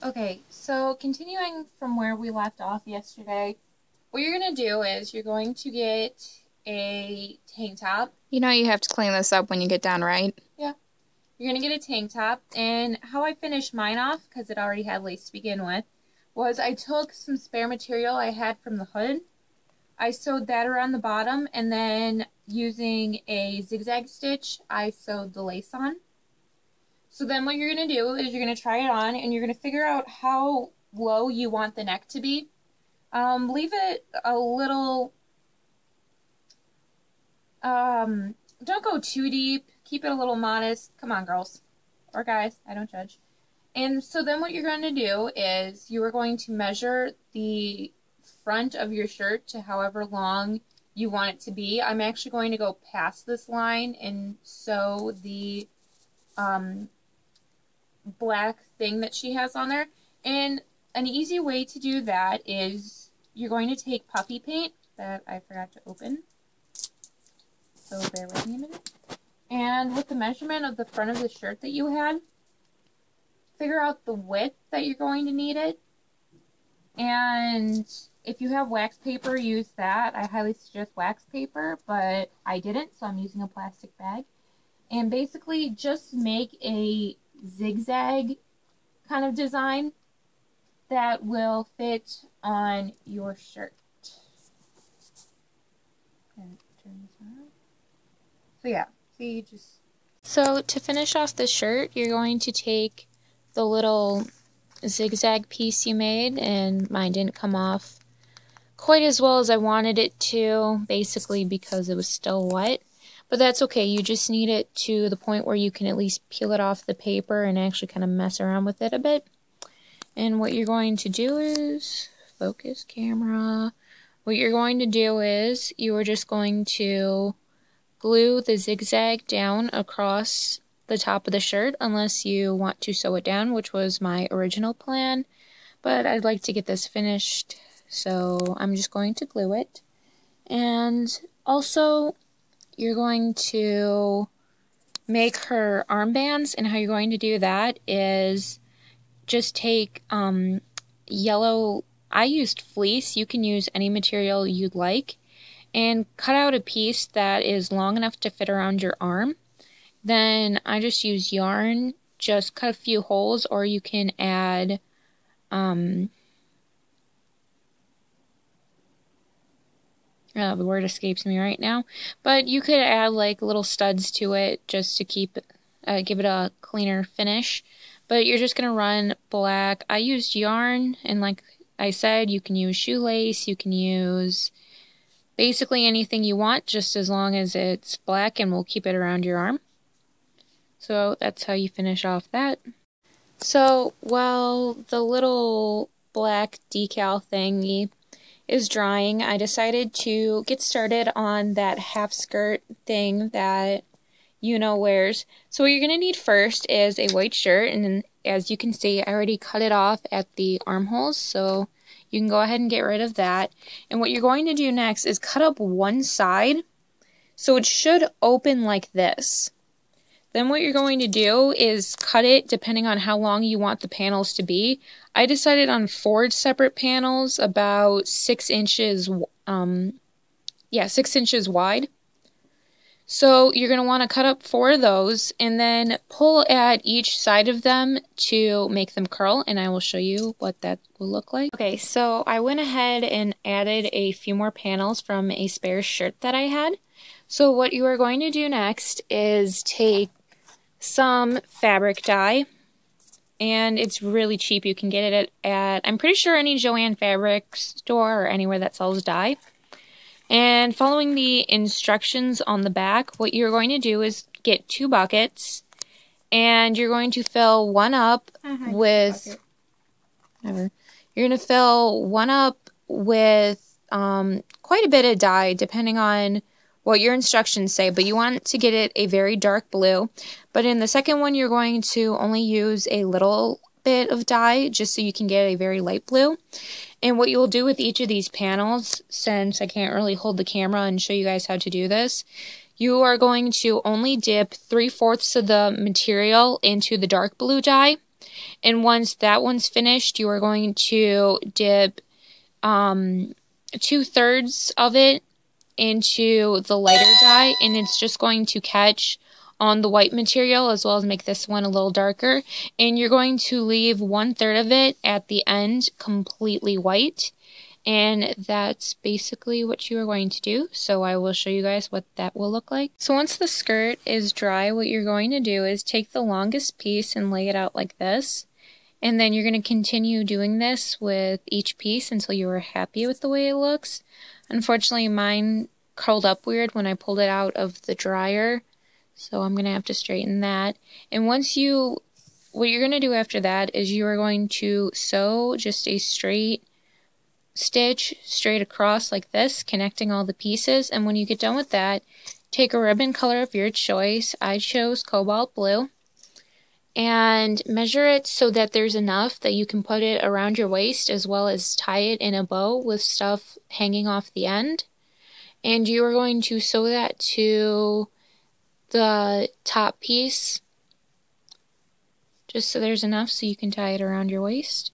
Okay, so continuing from where we left off yesterday, what you're going to do is you're going to get a tank top. You know you have to clean this up when you get done, right? Yeah. You're going to get a tank top, and how I finished mine off, because it already had lace to begin with, was I took some spare material I had from the hood. I sewed that around the bottom, and then using a zigzag stitch, I sewed the lace on. So then what you're going to do is you're going to try it on, and you're going to figure out how low you want the neck to be. Leave it a little, don't go too deep. Keep it a little modest. Come on, girls. Or guys, I don't judge. And so then what you're going to do is you are going to measure the front of your shirt to however long you want it to be. I'm actually going to go past this line and sew the black thing that she has on there. And an easy way to do that is you're going to take puffy paint that I forgot to open. So bear with me a minute. And with the measurement of the front of the shirt that you had, figure out the width that you're going to need it. And if you have wax paper, use that. I highly suggest wax paper, but I didn't, so I'm using a plastic bag. And basically just make a zigzag kind of design that will fit on your shirt. And turn this around. So yeah, see, just... So to finish off the shirt, you're going to take the little zigzag piece you made, and mine didn't come off quite as well as I wanted it to, basically because it was still wet. But that's okay, you just need it to the point where you can at least peel it off the paper and actually kind of mess around with it a bit. And what you're going to do is, focus camera, what you're going to do is you are just going to glue the zigzag down across the top of the shirt unless you want to sew it down, which was my original plan. But I'd like to get this finished, so I'm just going to glue it. And also, you're going to make her armbands, and how you're going to do that is just take yellow, I used fleece, you can use any material you'd like, and cut out a piece that is long enough to fit around your arm. Then I just use yarn, just cut a few holes, or you can add the word escapes me right now, but you could add like little studs to it just to keep give it a cleaner finish. But you're just gonna run black. I used yarn, and like I said, you can use shoelace, you can use basically anything you want, just as long as it's black, and we'll keep it around your arm. So that's how you finish off that. So while the little black decal thingy is drying, I decided to get started on that half skirt thing that Yuna wears. So what you're going to need first is a white shirt, and then as you can see, I already cut it off at the armholes, so you can go ahead and get rid of that. And what you're going to do next is cut up one side, so it should open like this. Then what you're going to do is cut it depending on how long you want the panels to be. I decided on 4 separate panels, about 6 inches, 6 inches wide. So you're going to want to cut up 4 of those and then pull at each side of them to make them curl, and I will show you what that will look like. Okay, so I went ahead and added a few more panels from a spare shirt that I had. So what you are going to do next is take some fabric dye, and it's really cheap. You can get it at I'm pretty sure any Joann fabric store or anywhere that sells dye. And following the instructions on the back, what you're going to do is get 2 buckets, and you're going to fill one up with quite a bit of dye, depending on what your instructions say, but you want to get it a very dark blue. But in the second one, you're going to only use a little bit of dye, just so you can get a very light blue. And what you'll do with each of these panels, since I can't really hold the camera and show you guys how to do this, you are going to only dip 3/4 of the material into the dark blue dye, And once that one's finished, you are going to dip 2/3 of it into the lighter dye, and it's just going to catch on the white material as well as make this one a little darker. And you're going to leave 1/3 of it at the end completely white. And that's basically what you are going to do. So I will show you guys what that will look like. So once the skirt is dry, what you're going to do is take the longest piece and lay it out like this. And then you're going to continue doing this with each piece until you are happy with the way it looks. Unfortunately, mine curled up weird when I pulled it out of the dryer, so I'm going to have to straighten that. And what you're going to do after that is you are going to sew just a straight stitch straight across like this, connecting all the pieces. And when you get done with that, take a ribbon color of your choice. I chose cobalt blue. And measure it so that there's enough that you can put it around your waist as well as tie it in a bow with stuff hanging off the end. And you are going to sew that to the top piece just so there's enough so you can tie it around your waist.